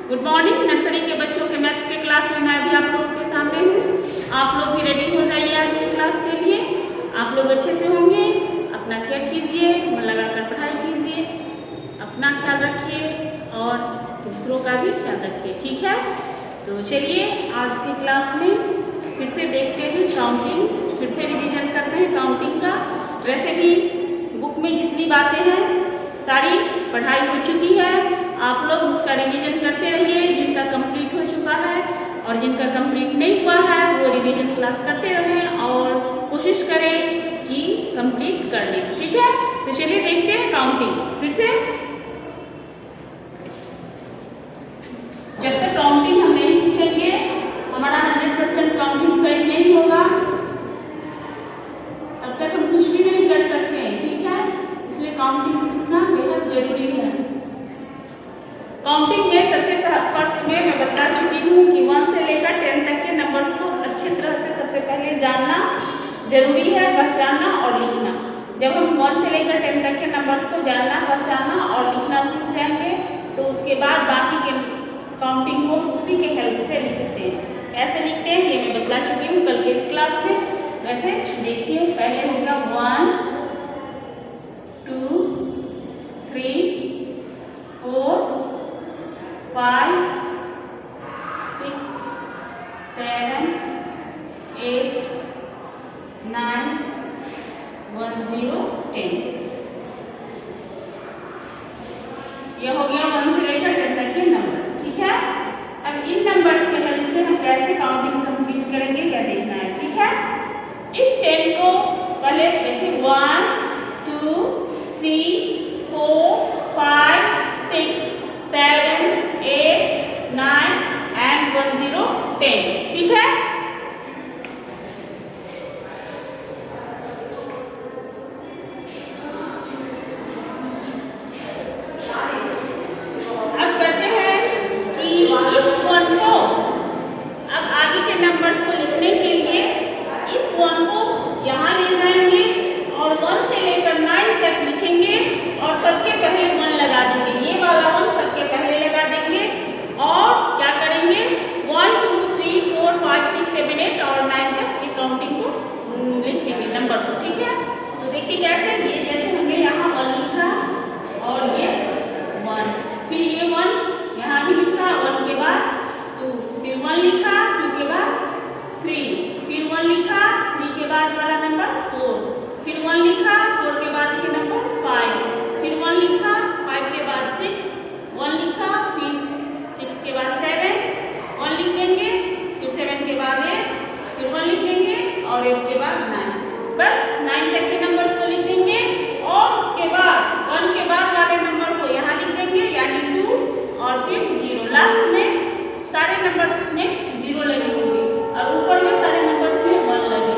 Good morning. Nursery के बच्चों के मैथ्स के क्लास में मैं भी आप लोगों के सामने हूँ। आप लोग भी रेडी हो जाइए आज की क्लास के लिए। आप लोग अच्छे से होंगे, अपना केयर कीजिए, मन लगाकर पढ़ाई कीजिए, अपना ख्याल रखिए और दूसरों का भी ख्याल रखिए, ठीक है। तो चलिए आज की क्लास में फिर से देखते हैं काउंटिंग, फिर से रिवीजन करते हैं काउंटिंग का। वैसे भी बुक में जितनी बातें हैं सारी पढ़ाई हो चुकी है, आप लोग उसका रिवीजन करते रहिए। जिनका कंप्लीट हो चुका है और जिनका कंप्लीट नहीं हुआ है वो रिवीजन क्लास करते रहें और कोशिश करें कि कंप्लीट कर लें, ठीक है। तो चलिए देखते हैं काउंटिंग फिर से। जब तक काउंटिंग हम नहीं सीखेंगे हमारा 100% काउंटिंग सही नहीं होगा, तब तक हम कुछ भी नहीं कर सकते हैं, ठीक है। इसलिए काउंटिंग सीखना बेहद जरूरी है। काउंटिंग में सबसे फर्स्ट में मैं बता चुकी हूँ कि 1 से लेकर 10 तक के नंबर्स को अच्छी तरह से सबसे पहले जानना जरूरी है, पहचानना और लिखना। जब हम 1 से लेकर 10 तक के नंबर्स को जानना, पहचानना और लिखना सीख जाएंगे तो उसके बाद बाकी के काउंटिंग को उसी के हेल्प से लिखते हैं। कैसे लिखते हैं ये मैं बता चुकी हूँ कल के क्लास में। वैसे देखिए, पहले हो गया 1 2 3 4 5 6 7 8 9 1 0 10। यह हो गया 1 से लेकर 10 तक के नंबर्स, ठीक है। अब इन नंबर्स के हेल्प से हम कैसे काउंटिंग कंप्लीट करेंगे यह देखना है, ठीक है। इस 10 को पहले देखिए 1 2 3 4 5 6 7 8 9 and 1 0 10, ठीक है। अब करते हैं कि इस 1 को, अब आगे के नंबर्स को लिखने के लिए इस 1 को यहाँ ले जाएंगे और 1 से लेकर 9 तक लिखेंगे और सबके पहले 1 लगा देंगे। ये वाला 1 सबके पहले लगा देंगे और क्या करेंगे 1 2 3 4 5 6 7 8 और 9 तक की काउंटिंग को लिखेंगे नंबर को, ठीक है। तो देखिए कैसे, ये जैसे हमने यहाँ 1 लिखा और ये 1, फिर ये 1 यहाँ भी लिखा, 1 के बाद 2, फिर 1 लिखा, 2 के बाद 3, फिर 1 लिखा, 3 के बाद वाला नंबर 4, फिर 1 लिखा, 4 के बाद के नंबर 5, फिर 1 लिखा, 5 के बाद 6, 1 लिखा, फिर 6 के बाद 7, 1 लिख देंगे, फिर 7 के बाद 8, फिर 1 लिख देंगे और 8 के बाद 9। बस 9 तक के नंबर्स को लिख देंगे और उसके बाद 1 के बाद वाले नंबर को यहाँ लिख देंगे यानी 2 और फिर 0। लास्ट में सारे नंबर्स में 0 लगे होंगे और ऊपर में सारे नंबर्स में 1 लगे।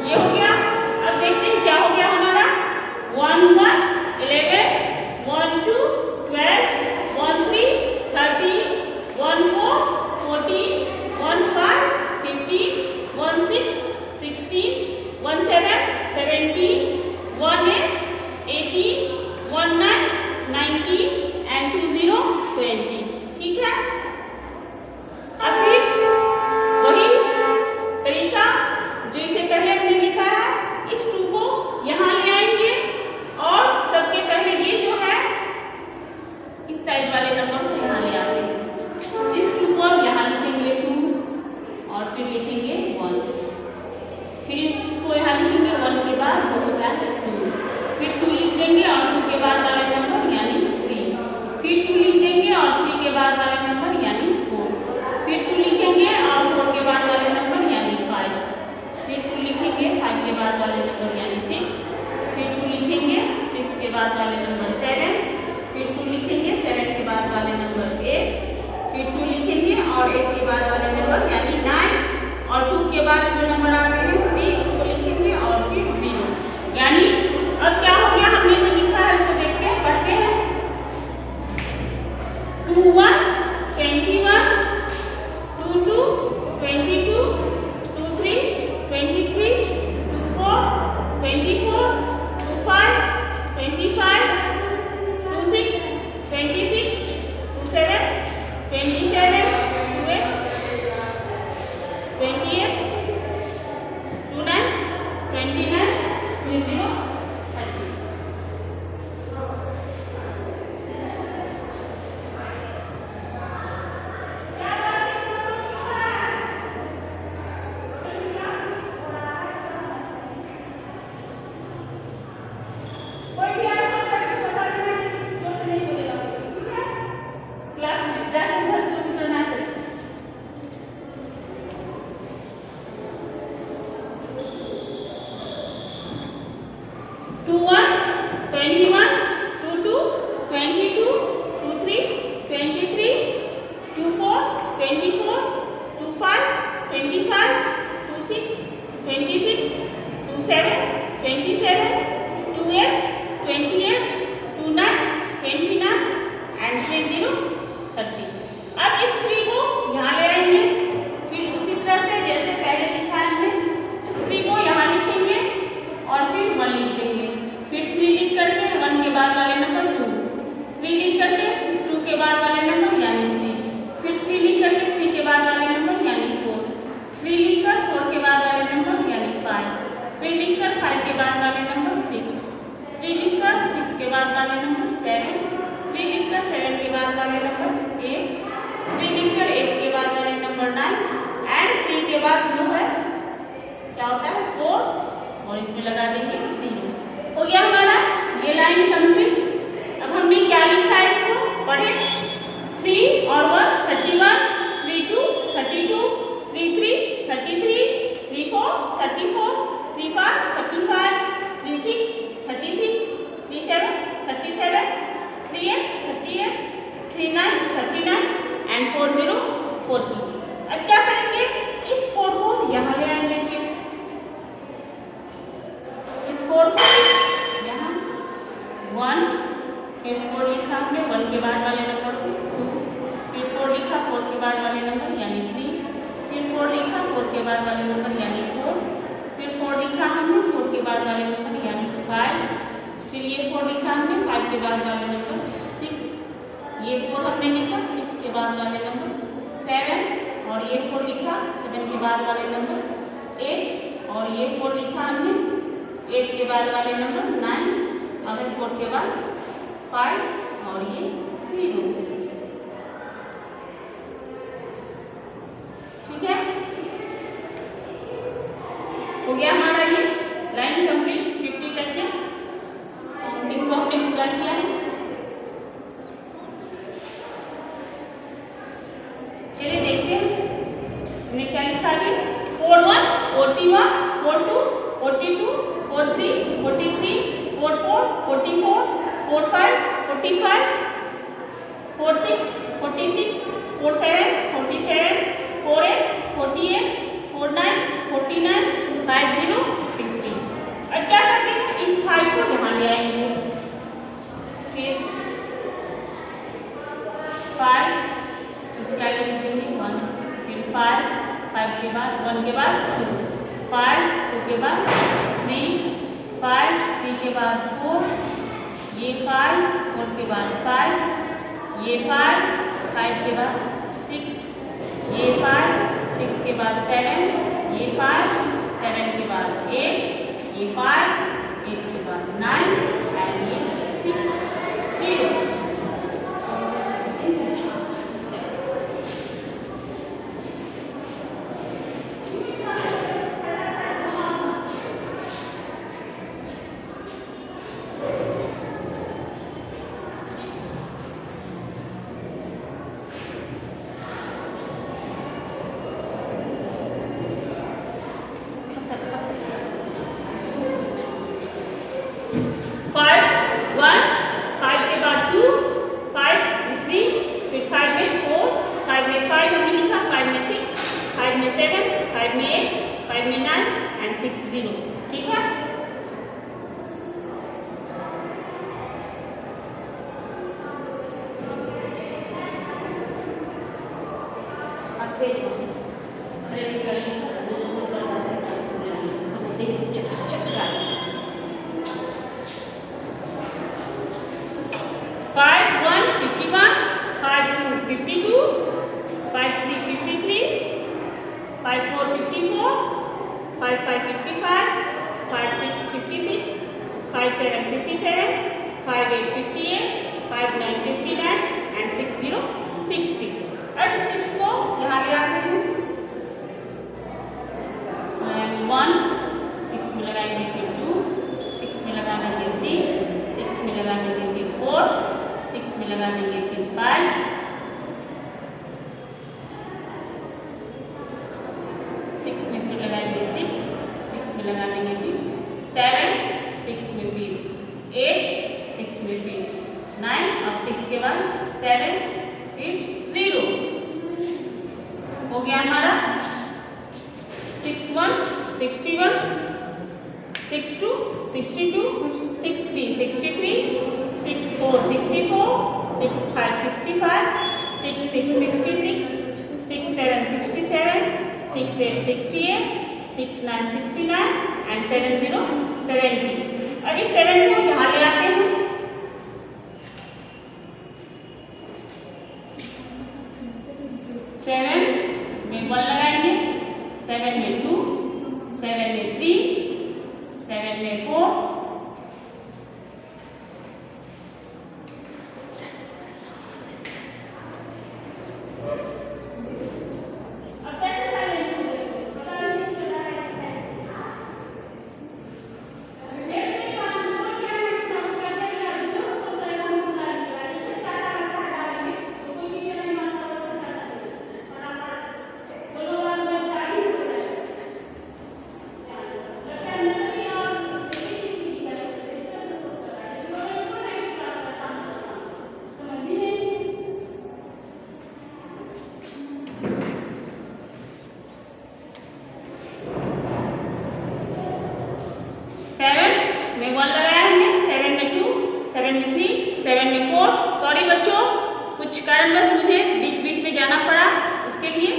ये हो गया। अब देखते हैं क्या हो गया हमारा 1 1 11 1 2 12 1 3 13 1 4 14 1 5 15 1 6 16 1 7 17 1 8 18 1 9 19 and 2 0 20, ठीक है। अब फिर वही तरीका जो इसे पहले हमने लिखा है, इस 2 को यहाँ ले आएंगे और सबके पहले ये जो है इस साइड वाले नंबर को यहाँ ले आते हैं। इस 2 को हम यहाँ लिखेंगे 2 और फिर लिखेंगे 1, फिर इस 2 को यहाँ लिखेंगे 1 के बाद वो होता है 2, फिर 2 लिख देंगे और 2 के बाद वाले नंबर यानी 3, फिर 2 लिख देंगे और 3 के बाद वाले नंबर यानी 4, फिर 2 लिखेंगे और 4 के बाद वाले नंबर यानी 5, फिर 2 लिखेंगे 5 के बाद वाले नंबर यानी 6, फिर 2 लिखेंगे 6 के बाद वाले नंबर 7, फिर 2 लिखेंगे 7 के बाद वाले नंबर 8, फिर 2 लिखेंगे और 8 के बाद वाले नंबर यानी 9 और 2 के बाद जो नंबर आ रहे हैं 3 उसको लिखेंगे और फिर 0। यानी अब क्या हो गया, हमने जो लिखा है उसको देखते हैं, पढ़ते हैं। 2 1 21 2 2 22 2 3 23 2 4 24 2 5 25 2 6 26 2 24, 25, 25, 26, 26, 27, 27, 28, 28, 29, 29 एंड 30, 30। अब इस 3 को यहाँ ले आएंगे, फिर उसी तरह से जैसे पहले लिखा है हमने, इस 3 को यहाँ लिखेंगे और फिर 1 लिख देंगे, फिर 3 लिख करके 1 के बाद वाले नंबर 2, 3 लिख करके 2 के बाद वाले नंबर यानी 3, फिर 3 लिख करके 3 के बाद वाले नंबर यानी 4, 3 लिख कर 4 के बाद वाले नंबर यानी 5, 3 लिख कर 5 के बाद वाले नंबर 6, 3 लिख कर 6 के बाद वाले नंबर 7, 3 लिख कर 7 के बाद वाले नंबर 8, 3 लिख कर 8 के बाद वाले नंबर 9 एंड 3 के बाद जो है क्या होता है 4 और इसमें लगा देंगे 0। हो गया हमारा ये लाइन कंप्लीट। अब हमने क्या लिखा है इसको पढ़े, 3 और 1 31, 3 2 32, 3 3 33, 3 4 34, 3 5 35, 3 6 36, 3 7 37, 3 8 38, 3 9 39 एंड 4 0 40। अब क्या करेंगे, इस 4 को यहाँ ले आएंगे, फिर इस 4 को यहाँ 1, फिर 4 लिखा हमने 1 के बाद वाले नंबर 2, फिर 4 लिखा 4 के बाद वाले नंबर यानी 3, फिर 4 लिखा 4 के बाद वाले नंबर यानी 4, फिर 4 लिखा हमने 4 के बाद वाले नंबर यानी 5, फिर ये 4 लिखा हमने 5 के बाद वाले नंबर 6, ये 4 हमने लिखा 6 के बाद वाले नंबर 7 और ये 4 लिखा 7 के बाद वाले नंबर 8 और ये 4 लिखा हमने 8 के बाद वाले नंबर 9 और 4 के बाद 5 और ये 0। ठीक है, हो गया हमारा ये लाइन कंप्लीट 50 तक के, इनको हमने पूरा किया है। चलिए देखते हैं हमने क्या लिखा है। 41 41, 42 42, 43 43, 44 44, 45 45, 46 46, 47 47, 48 48, 49 49, 50 50। और क्या करते हैं, इस 5 को यहाँ ले आएंगे, फिर 5 इसके आगे लिखेंगे 1, फिर 5 के बाद 1 के बाद 2, 5 2 के बाद 3, 5 3 के बाद 4, ये 5 4 के बाद 5, ये 5 के बाद 6, ये 5 6 के बाद 7, ये 5 7 के बाद 8, ये 5 8 के बाद 9 एंड ये 6 0। ठीक है, अब फिर 5 1 51, 5 2 52, 5 3 53, 5 4 54, 5 5 55, 5 6 56, 5 7 57, 5 8 58, 5 9 59 and 6 0 60। अब 6 को यहाँ ले आते हैं, 1 6 में लगाएंगे, फिर 2 6 में लगा देंगे, 3 6 में लगा देंगे, फिर 4 6 में लगा देंगे, फिर 5 6 में फिर लगाएंगे, 6 में लगा देंगे, फिर 7 6 में, फिर 8 6 में, फिर 61, 62, 62, 63, 63, 64, 64, 65, 65, 66, 66, 67, 67, 68, 68, 69, 69 and 70, 70. अब इस 7 को यहाँ ले आते हैं। 7 में 1 लगाएंगे, 7 में 2, 7 में 3, 7 में 4, में 1 लगाया हमने, 7 में 2, 7 में 3, 7 में 4। सॉरी बच्चों, कुछ कारणवश मुझे बीच बीच में जाना पड़ा, इसके लिए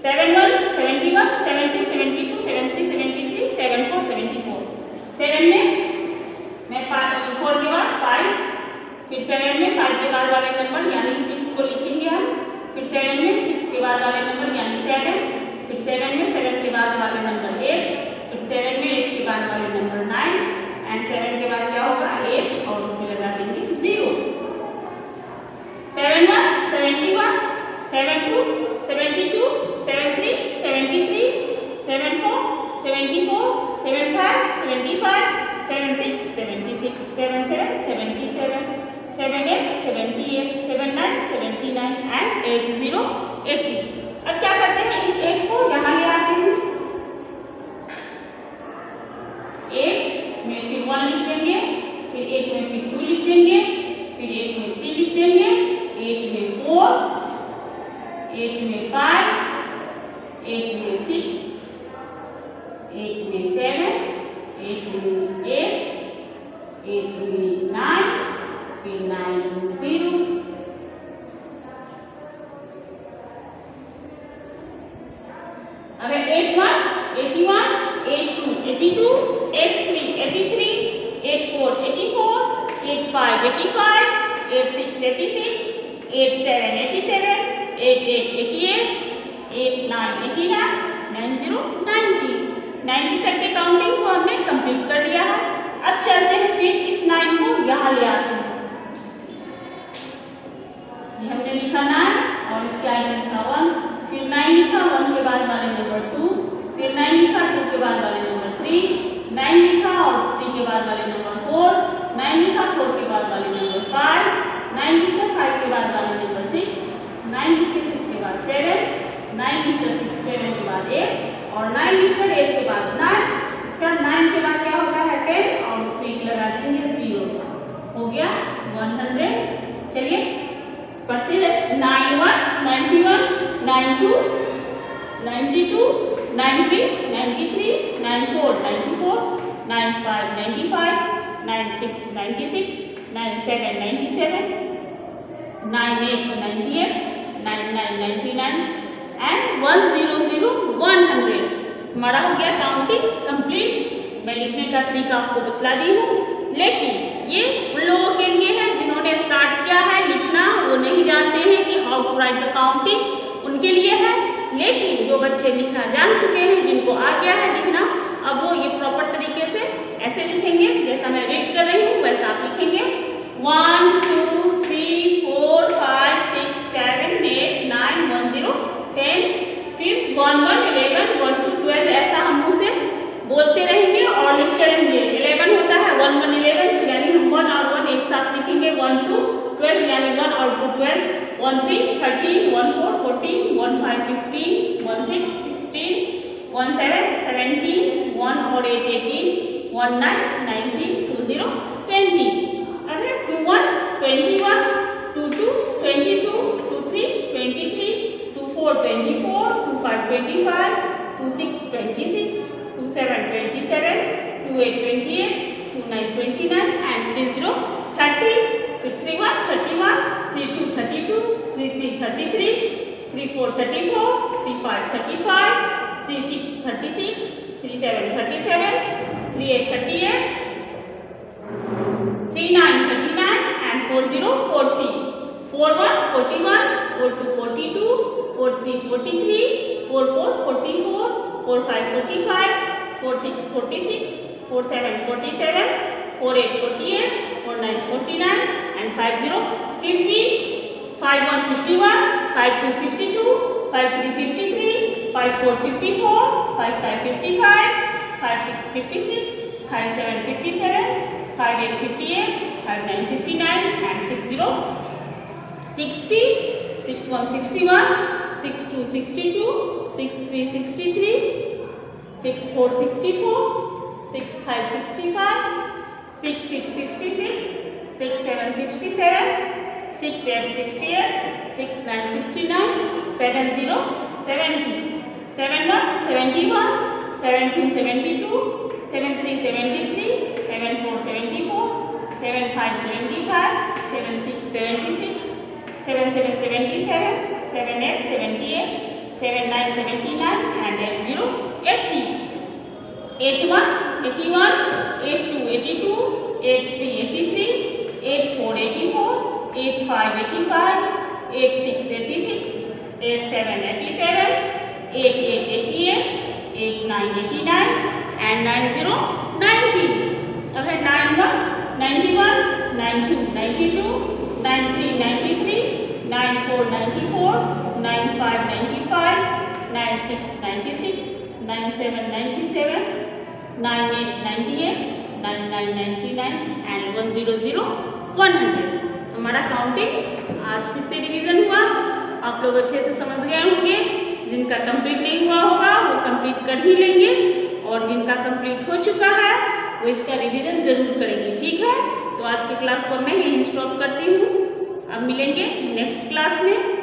71, 71, 72, 72, 73, 73, 74, 74। 7 में मैं 4 के बाद 5, फिर 7 में 5 के बाद वाले नंबर यानी 6 को लिखेंगे हम, फिर 7 में 6 के बाद वाले नंबर यानी 7, फिर 7 में 7 के बाद वाले नंबर 8, फिर 7 में 8 के बाद वाले नंबर 9 एंड 7 के बाद क्या होगा 8 और उसमें लगा देंगे 0। 71, 71, 72, 72, 73, 73, 74, 74, 75, 75, 76, 76, 77, 77, 78, 78, 79, 79 एंड 80, 80। अब क्या करते हैं, इस 8 को यहाँ ले आते हैं। 8 में फिर 1 लिख देंगे, फिर 8 में फिर 2 लिख देंगे, फिर 8 में 3 लिख देंगे, 8 में 4, 8 में 5, 8 में 6, 8 में 7, 8 में 8, 8 में 9, फिर 9 0, अब 81, 81, 82, 82, 83, 83, 84, 84, 85, 85, 86, 86, 87, 87, 88, 88, 89, 89, 90, 90, 90 तक के काउंटिंग को हमने कंप्लीट कर लिया है। अब चलते हैं फिर इस 9 को यहाँ ले आते हैं। ये हमने लिखा 9 और इसके आगे लिखा 1, फिर 9 लिखा 1 के बाद वाले नंबर 2, फिर 9 लिखा 2 के बाद वाले नंबर 3, 9 लिखा और 3 के बाद वाले नंबर 4, 9 लिखा 4 के बाद वाले नंबर 5, 9 लिखा 5 के बाद वाले नंबर 6, 9 लिखे 6 के बाद 7, 9 लिखकर 6 7 के बाद 8 और 9 लिखकर 8 के बाद 9। इसका 9 के बाद क्या होता है 10 और उसमें एक लगा देंगे 0, हो गया 100। चलिए पढ़ते हैं। 91, 91, 92, 92, 93, 93, 94, 94, 95, 95, 96, 96, 97, 97, 98, 98, 99, 99 एंड 100, 100। हमारा हो गया काउंटिंग कंप्लीट। मैं लिखने का तरीका आपको बतला दी हूँ, लेकिन ये उन लोगों के लिए है जिन्होंने स्टार्ट किया है लिखना, वो नहीं जानते हैं कि how to write the counting, उनके लिए है। लेकिन जो बच्चे लिखना जान चुके हैं, जिनको आ गया है लिखना, अब वो ये प्रॉपर तरीके से ऐसे लिखेंगे जैसा मैं रीड कर रही हूँ, वैसा आप लिखेंगे। 1 2 3 4 5 6 7 8 9 1 0 10, फिर 1 1 11 1 2 12, ऐसा हम मुँह से बोलते रहेंगे और लिखते रहेंगे। 11 होता है 1 1 11, यानी हम 1 और 1 एक साथ लिखेंगे। 1 2 12 यानी 1 और 2 12, 1 3 13, 1 4 14, 1 5 15, 1 6 16, 1 7 17, 1 और 8 18, 1 9 19, 2 0 20। अरे 2 1 21, 2 2 22, 2 3 23, 2 4 24, 2 25, 26, 26, 27, 27, 28, 28, 29, 29, and 30, 30, 31, 31, 32, 32, 33, 33, 34, 34, 35, 35, 36, 36, 37, 37, 38, 38, 39, 39, and 40, 40, 41, 41, 42, 42, 43, 43, 44, 44, 45, 45, 46, 46, 47, 47, 48, 48, 49, 49, and 50, 50, 51, 51, 52, 52, 53, 53, 54, 54, 55, 55, 56, 56, 57, 57, 58, 58, 59, 59, and 60, 60, 61, 61, 62, 62, 63, 63, 64, 64, 65, 65, 66, 66, 67, 67, 68, 68, 69, 69, 70, 70, 71, 71, 72, 72, 73, 73, 74, 74, 75, 75, 76, 76, 77, 77, 78, 78, 79, 79, and 80, 80, 81, 81, 82, 82, 83, 83, 84, 84, 85, 85, 86, 86, 87, 87, 88, 88, 89, 89, and 90, 90. अब है 91, 91, 92, 92, 93, 93, 94, 94, 95, 95, 96, 96, 97, 97, 98, 98, 99, 99, and 100, 100. हमारा काउंटिंग आज फिर से रिवीजन हुआ। आप लोग अच्छे से समझ गए होंगे। जिनका कंप्लीट नहीं हुआ होगा वो कंप्लीट कर ही लेंगे, और जिनका कंप्लीट हो चुका है वो इसका रिवीजन जरूर करेंगे। ठीक है, तो आज की क्लास को मैं यहीं स्टॉप करती हूँ। अब मिलेंगे नेक्स्ट क्लास में।